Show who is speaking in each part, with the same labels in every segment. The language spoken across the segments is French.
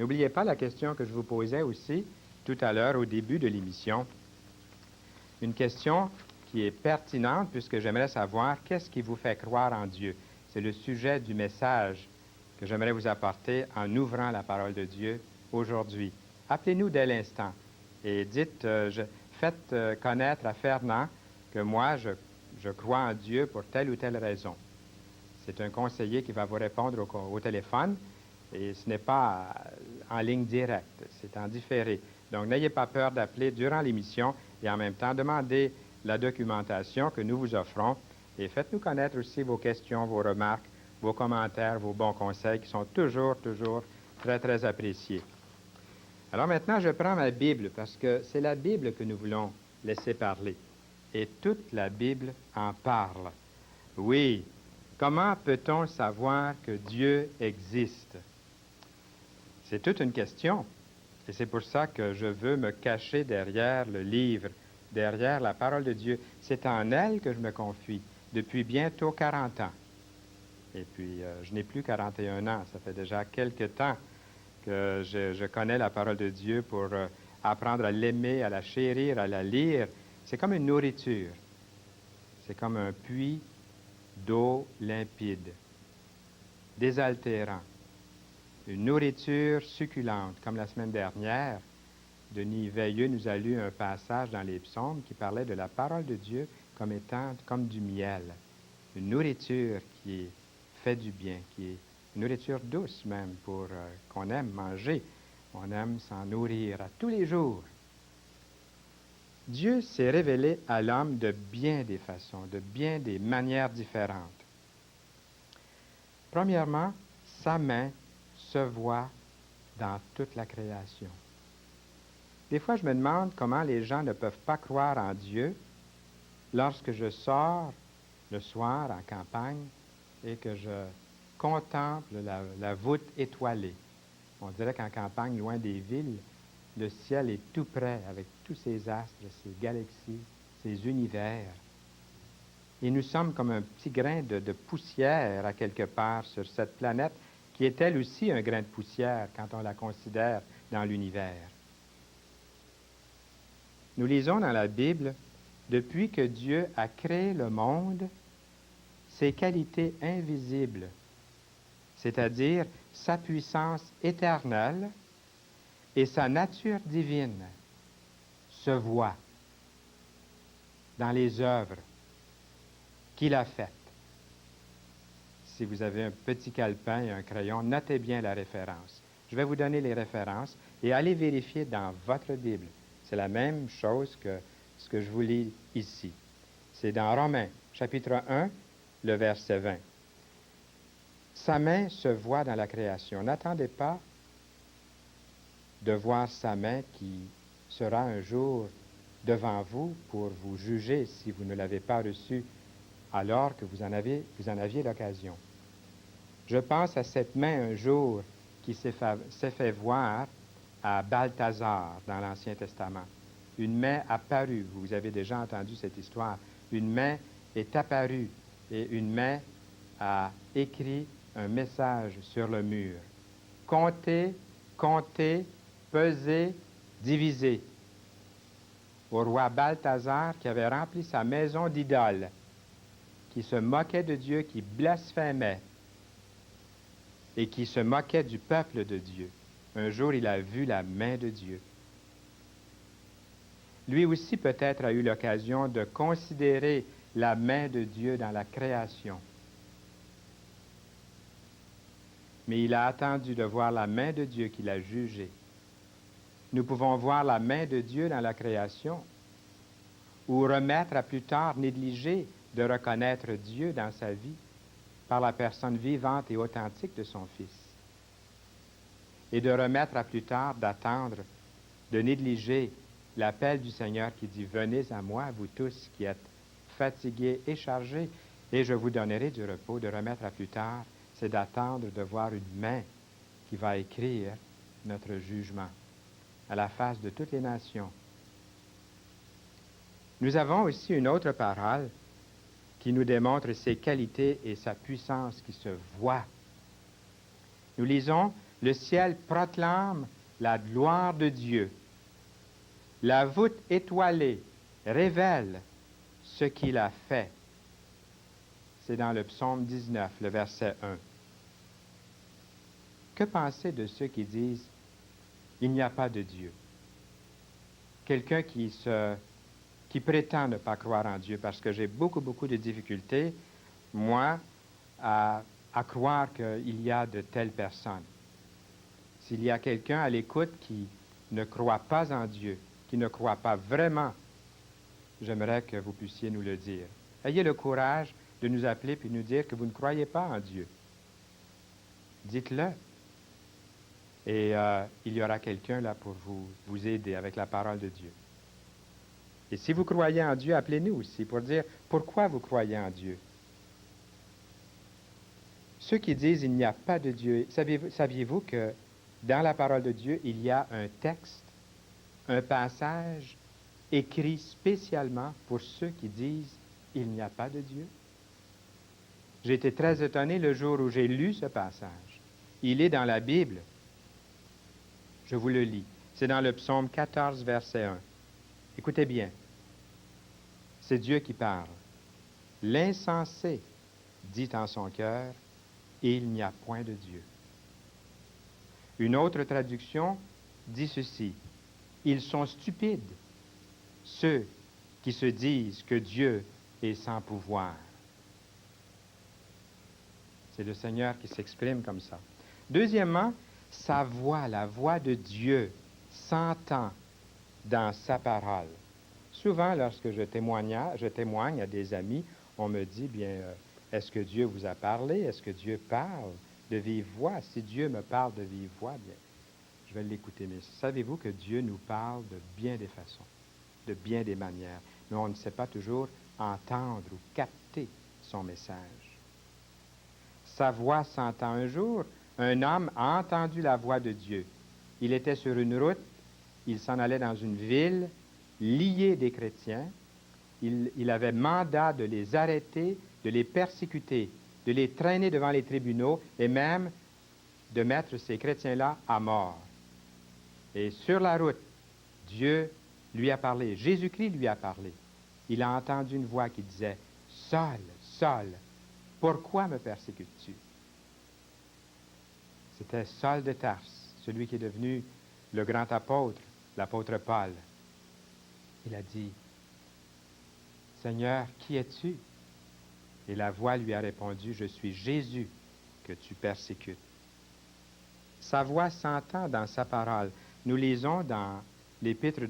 Speaker 1: N'oubliez pas la question que je vous posais aussi tout à l'heure au début de l'émission. Une question qui est pertinente puisque j'aimerais savoir qu'est-ce qui vous fait croire en Dieu. C'est le sujet du message que j'aimerais vous apporter en ouvrant la parole de Dieu aujourd'hui. Appelez-nous dès l'instant et dites, faites connaître à Fernand que moi, je crois en Dieu pour telle ou telle raison. C'est un conseiller qui va vous répondre au téléphone et ce n'est pas en ligne directe, c'est en différé. Donc, n'ayez pas peur d'appeler durant l'émission et en même temps, demandez la documentation que nous vous offrons et faites-nous connaître aussi vos questions, vos remarques, vos commentaires, vos bons conseils qui sont toujours très, très appréciés. Alors maintenant, je prends ma Bible parce que c'est la Bible que nous voulons laisser parler. Et toute la Bible en parle. Oui, comment peut-on savoir que Dieu existe? C'est toute une question. Et c'est pour ça que je veux me cacher derrière le livre, derrière la parole de Dieu. C'est en elle que je me confie depuis bientôt 40 ans. Et puis, je n'ai plus 41 ans. Ça fait déjà quelque temps que je connais la parole de Dieu pour apprendre à l'aimer, à la chérir, à la lire. C'est comme une nourriture. C'est comme un puits d'eau limpide, désaltérant. Une nourriture succulente. Comme la semaine dernière, Denis Veilleux nous a lu un passage dans les psaumes qui parlait de la parole de Dieu comme étant comme du miel. Une nourriture qui fait du bien, qui est une nourriture douce même pour qu'on aime manger. On aime s'en nourrir à tous les jours. Dieu s'est révélé à l'homme de bien des façons, de bien des manières différentes. Premièrement, sa main se voit dans toute la création. Des fois, je me demande comment les gens ne peuvent pas croire en Dieu lorsque je sors le soir en campagne et que je contemple la voûte étoilée. On dirait qu'en campagne, loin des villes, le ciel est tout près avec tous ces astres, ces galaxies, ces univers. Et nous sommes comme un petit grain de poussière à quelque part sur cette planète qui est elle aussi un grain de poussière quand on la considère dans l'univers. Nous lisons dans la Bible, depuis que Dieu a créé le monde, ses qualités invisibles, c'est-à-dire sa puissance éternelle et sa nature divine, se voient dans les œuvres qu'il a faites. Si vous avez un petit calepin et un crayon, notez bien la référence. Je vais vous donner les références et allez vérifier dans votre Bible. C'est la même chose que ce que je vous lis ici. C'est dans Romains, chapitre 1, le verset 20. Sa main se voit dans la création. N'attendez pas de voir sa main qui sera un jour devant vous pour vous juger si vous ne l'avez pas reçue alors que vous en aviez l'occasion. Je pense à cette main un jour qui s'est fait voir à Balthazar dans l'Ancien Testament. Une main apparue, vous avez déjà entendu cette histoire. Une main est apparue et une main a écrit un message sur le mur. Comptez, comptez, pesez, divisez. Au roi Balthazar qui avait rempli sa maison d'idoles, qui se moquait de Dieu, qui blasphémait et qui se moquait du peuple de Dieu. Un jour, il a vu la main de Dieu. Lui aussi peut-être a eu l'occasion de considérer la main de Dieu dans la création. Mais il a attendu de voir la main de Dieu qu'il a jugée. Nous pouvons voir la main de Dieu dans la création ou remettre à plus tard, négliger de reconnaître Dieu dans sa vie par la personne vivante et authentique de son Fils. Et de remettre à plus tard, d'attendre, de négliger l'appel du Seigneur qui dit « Venez à moi, vous tous qui êtes fatigués et chargés, et je vous donnerai du repos. » De remettre à plus tard, c'est d'attendre de voir une main qui va écrire notre jugement à la face de toutes les nations. Nous avons aussi une autre parole qui nous démontre ses qualités et sa puissance qui se voient. Nous lisons Le ciel proclame la gloire de Dieu. La voûte étoilée révèle ce qu'il a fait. C'est dans le psaume 19, le verset 1. Que penser de ceux qui disent « Il n'y a pas de Dieu » ? Quelqu'un qui prétend ne pas croire en Dieu, parce que j'ai beaucoup de difficultés, moi, à croire qu'il y a de telles personnes. S'il y a quelqu'un à l'écoute qui ne croit pas en Dieu, qui ne croit pas vraiment, j'aimerais que vous puissiez nous le dire. Ayez le courage de nous appeler puis nous dire que vous ne croyez pas en Dieu. Dites-le. Et il y aura quelqu'un là pour vous aider avec la parole de Dieu. Et si vous croyez en Dieu, appelez-nous aussi pour dire pourquoi vous croyez en Dieu. Ceux qui disent il n'y a pas de Dieu, saviez-vous que dans la parole de Dieu, il y a un texte, un passage écrit spécialement pour ceux qui disent il n'y a pas de Dieu? J'ai été très étonné le jour où j'ai lu ce passage. Il est dans la Bible. Je vous le lis. C'est dans le psaume 14, verset 1. Écoutez bien. C'est Dieu qui parle. L'insensé dit en son cœur, il n'y a point de Dieu. Une autre traduction dit ceci, ils sont stupides, ceux qui se disent que Dieu est sans pouvoir. C'est le Seigneur qui s'exprime comme ça. Deuxièmement, sa voix, la voix de Dieu, s'entend dans sa parole. Souvent, lorsque je témoigne à des amis, on me dit, bien, est-ce que Dieu vous a parlé? Est-ce que Dieu parle de vive voix? Si Dieu me parle de vive voix, bien, je vais l'écouter. Mais savez-vous que Dieu nous parle de bien des façons, de bien des manières, mais on ne sait pas toujours entendre ou capter son message. Sa voix s'entend un jour. Un homme a entendu la voix de Dieu. Il était sur une route, il s'en allait dans une ville, lié des chrétiens. Il avait mandat de les arrêter, de les persécuter, de les traîner devant les tribunaux et même de mettre ces chrétiens-là à mort. Et sur la route, Dieu lui a parlé, Jésus-Christ lui a parlé. Il a entendu une voix qui disait « Saul, Saul, pourquoi me persécutes-tu » ? C'était Saul de Tarse, celui qui est devenu le grand apôtre, l'apôtre Paul. Il a dit « Seigneur, qui es-tu » ? Et la voix lui a répondu « Je suis Jésus que tu persécutes ». Sa voix s'entend dans sa parole. Nous lisons dans l'Épître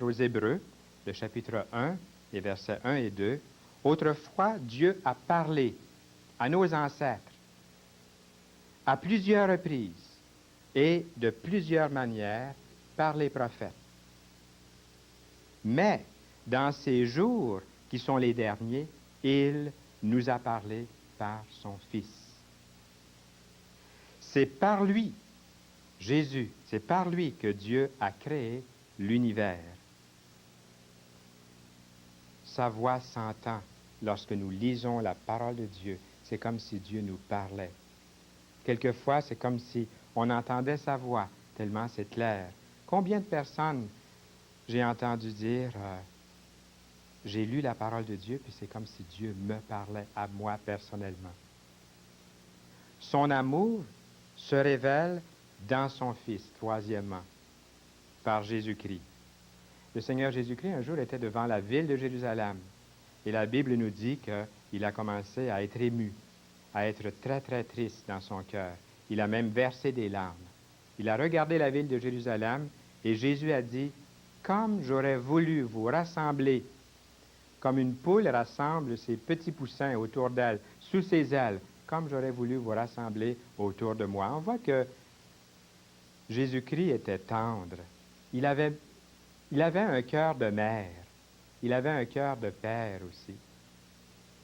Speaker 1: aux Hébreux, le chapitre 1, les versets 1 et 2. « Autrefois, Dieu a parlé à nos ancêtres à plusieurs reprises et de plusieurs manières par les prophètes. Mais dans ces jours qui sont les derniers, il nous a parlé par son Fils. » C'est par lui, Jésus, c'est par lui que Dieu a créé l'univers. Sa voix s'entend lorsque nous lisons la parole de Dieu. C'est comme si Dieu nous parlait. Quelquefois, c'est comme si on entendait sa voix, tellement c'est clair. Combien de personnes j'ai entendu dire j'ai lu la parole de Dieu, puis c'est comme si Dieu me parlait à moi personnellement. Son amour se révèle dans son Fils, troisièmement, par Jésus-Christ. Le Seigneur Jésus-Christ, un jour, était devant la ville de Jérusalem. Et la Bible nous dit qu'il a commencé à être ému, à être très triste dans son cœur. Il a même versé des larmes. Il a regardé la ville de Jérusalem et Jésus a dit, « Comme j'aurais voulu vous rassembler, comme une poule rassemble ses petits poussins autour d'elle, sous ses ailes, comme j'aurais voulu vous rassembler autour de moi. » On voit que Jésus-Christ était tendre. Il avait un cœur de mère. Il avait un cœur de père aussi.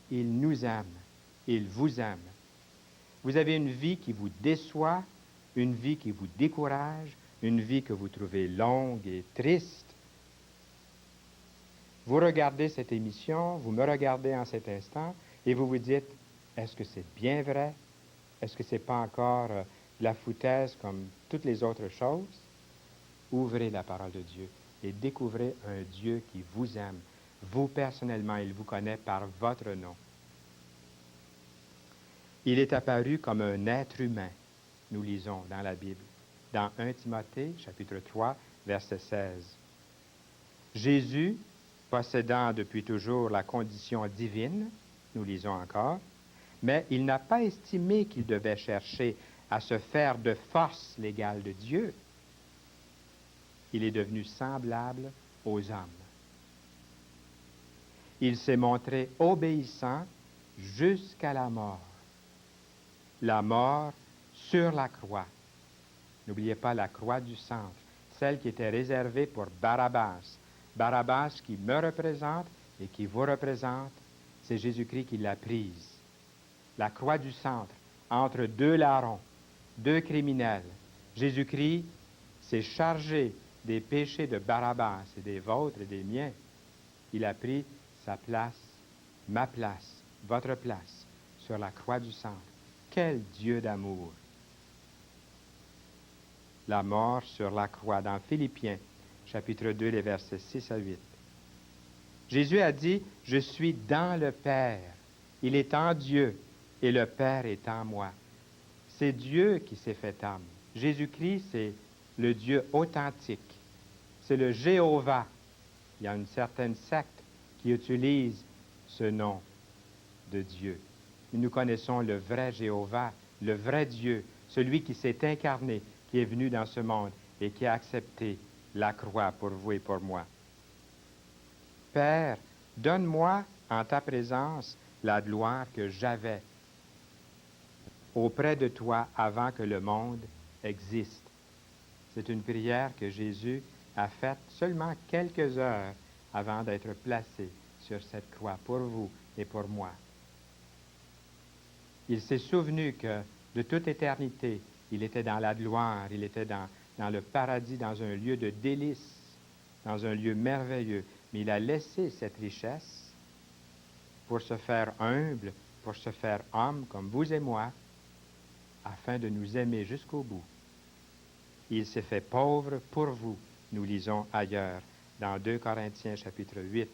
Speaker 1: Il nous aime. Il vous aime. Vous avez une vie qui vous déçoit, une vie qui vous décourage, une vie que vous trouvez longue et triste. Vous regardez cette émission, vous me regardez en cet instant, et vous vous dites, est-ce que c'est bien vrai? Est-ce que c'est pas encore la foutaise comme toutes les autres choses, ouvrez la parole de Dieu et découvrez un Dieu qui vous aime. Vous, personnellement, il vous connaît par votre nom. Il est apparu comme un être humain, nous lisons dans la Bible, dans 1 Timothée, chapitre 3, verset 16. Jésus, possédant depuis toujours la condition divine, nous lisons encore, mais il n'a pas estimé qu'il devait chercher à se faire de force l'égale de Dieu. Il est devenu semblable aux hommes. Il s'est montré obéissant jusqu'à la mort sur la croix. N'oubliez pas la croix du centre, celle qui était réservée pour Barabbas. Barabbas qui me représente et qui vous représente, c'est Jésus-Christ qui l'a prise. La croix du centre, entre deux larrons, deux criminels. Jésus-Christ s'est chargé des péchés de Barabbas et des vôtres et des miens. Il a pris sa place, ma place, votre place, sur la croix du centre. Quel Dieu d'amour! La mort sur la croix dans Philippiens, chapitre 2, les versets 6 à 8. Jésus a dit, « Je suis dans le Père. Il est en Dieu et le Père est en moi. » C'est Dieu qui s'est fait homme. Jésus-Christ, c'est le Dieu authentique. C'est le Jéhovah. Il y a une certaine secte qui utilise ce nom de Dieu. Mais nous connaissons le vrai Jéhovah, le vrai Dieu, celui qui s'est incarné, qui est venu dans ce monde et qui a accepté la croix pour vous et pour moi. Père, donne-moi en ta présence la gloire que j'avais auprès de toi avant que le monde existe. C'est une prière que Jésus a faite seulement quelques heures avant d'être placé sur cette croix pour vous et pour moi. Il s'est souvenu que de toute éternité, il était dans la gloire, il était dans le paradis, dans un lieu de délices, dans un lieu merveilleux. Mais il a laissé cette richesse pour se faire humble, pour se faire homme comme vous et moi, afin de nous aimer jusqu'au bout. Il s'est fait pauvre pour vous, nous lisons ailleurs, dans 2 Corinthiens chapitre 8,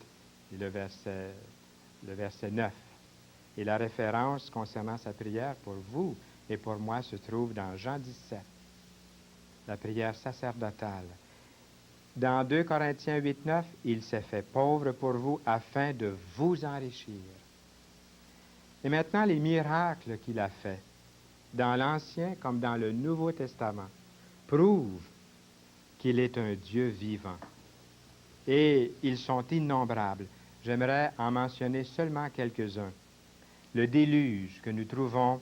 Speaker 1: et le verset 9. Et la référence concernant sa prière pour vous et pour moi se trouve dans Jean 17, la prière sacerdotale. Dans 2 Corinthiens 8, 9, il s'est fait pauvre pour vous afin de vous enrichir. Et maintenant, les miracles qu'il a faits, dans l'Ancien comme dans le Nouveau Testament, prouvent qu'il est un Dieu vivant. Et ils sont innombrables. J'aimerais en mentionner seulement quelques-uns. Le déluge que nous trouvons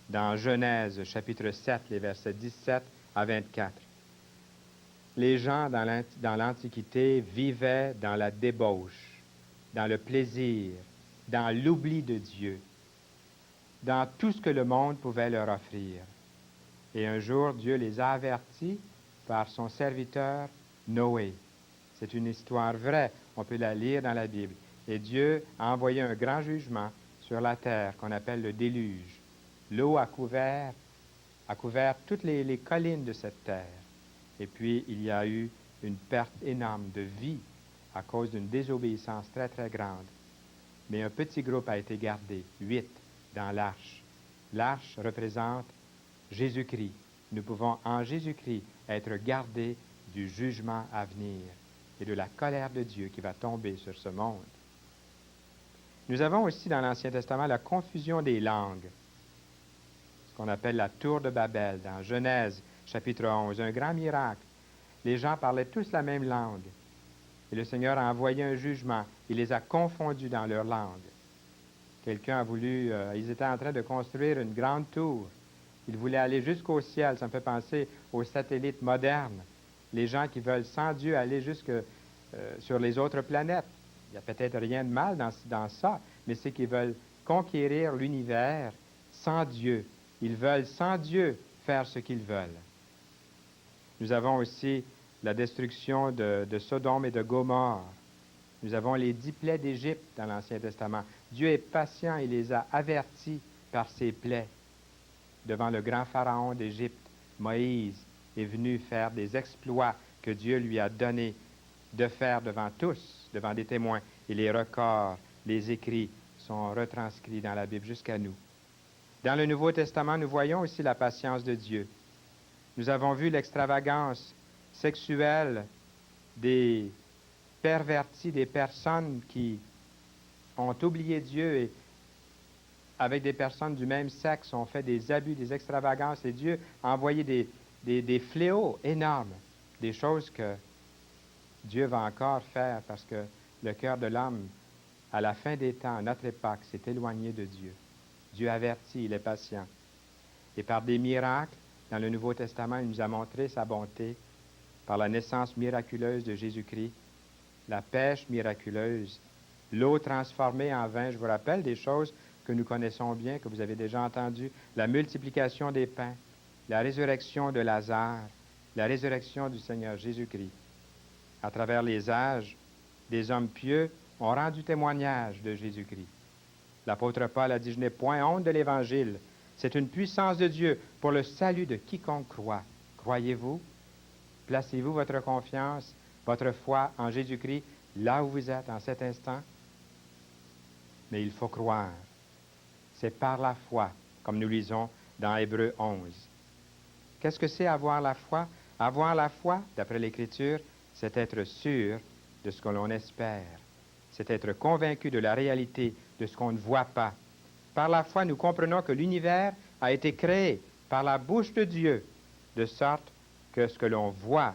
Speaker 1: dans Genèse, chapitre 7, les versets 17 à 24. Les gens dans l'Antiquité vivaient dans la débauche, dans le plaisir, dans l'oubli de Dieu, dans tout ce que le monde pouvait leur offrir. Et un jour, Dieu les a avertis par son serviteur Noé. C'est une histoire vraie, on peut la lire dans la Bible. Et Dieu a envoyé un grand jugement sur la terre qu'on appelle le déluge. L'eau a couvert toutes les collines de cette terre. Et puis, il y a eu une perte énorme de vie à cause d'une désobéissance très, très grande. Mais un petit groupe a été gardé, 8, dans l'arche. L'arche représente Jésus-Christ. Nous pouvons, en Jésus-Christ, être gardés du jugement à venir et de la colère de Dieu qui va tomber sur ce monde. Nous avons aussi dans l'Ancien Testament la confusion des langues, ce qu'on appelle la tour de Babel, dans Genèse, chapitre 11, un grand miracle. Les gens parlaient tous la même langue. Et le Seigneur a envoyé un jugement. Il les a confondus dans leur langue. Quelqu'un a voulu, ils étaient en train de construire une grande tour. Ils voulaient aller jusqu'au ciel. Ça me fait penser aux satellites modernes. Les gens qui veulent sans Dieu aller jusque sur les autres planètes. Il n'y a peut-être rien de mal dans ça, mais c'est qu'ils veulent conquérir l'univers sans Dieu. Ils veulent sans Dieu faire ce qu'ils veulent. Nous avons aussi la destruction de Sodome et de Gomorrhe. Nous avons les 10 plaies d'Égypte dans l'Ancien Testament. Dieu est patient, il les a avertis par ses plaies devant le grand pharaon d'Égypte. Moïse est venu faire des exploits que Dieu lui a donné de faire devant tous, devant des témoins. Et les records, les écrits sont retranscrits dans la Bible jusqu'à nous. Dans le Nouveau Testament, nous voyons aussi la patience de Dieu. Nous avons vu l'extravagance sexuelle des pervertis, des personnes qui ont oublié Dieu et avec des personnes du même sexe ont fait des abus, des extravagances, et Dieu a envoyé des fléaux énormes, des choses que Dieu va encore faire parce que le cœur de l'homme, à la fin des temps, à notre époque, s'est éloigné de Dieu. Dieu avertit, il est patient. Et par des miracles, dans le Nouveau Testament, il nous a montré sa bonté par la naissance miraculeuse de Jésus-Christ, la pêche miraculeuse, l'eau transformée en vin. Je vous rappelle des choses que nous connaissons bien, que vous avez déjà entendues, la multiplication des pains, la résurrection de Lazare, la résurrection du Seigneur Jésus-Christ. À travers les âges, des hommes pieux ont rendu témoignage de Jésus-Christ. L'apôtre Paul a dit, « Je n'ai point honte de l'Évangile. C'est une puissance de Dieu pour le salut de quiconque croit. » Croyez-vous? Placez-vous votre confiance, votre foi en Jésus-Christ là où vous êtes en cet instant? Mais il faut croire. C'est par la foi, comme nous lisons dans Hébreux 11. Qu'est-ce que c'est avoir la foi? Avoir la foi, d'après l'Écriture, c'est être sûr de ce que l'on espère. C'est être convaincu de la réalité de ce qu'on ne voit pas. Par la foi, nous comprenons que l'univers a été créé par la bouche de Dieu, de sorte que ce que l'on voit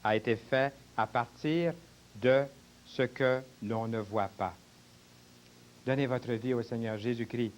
Speaker 1: a été fait à partir de ce que l'on ne voit pas. Donnez votre vie au Seigneur Jésus-Christ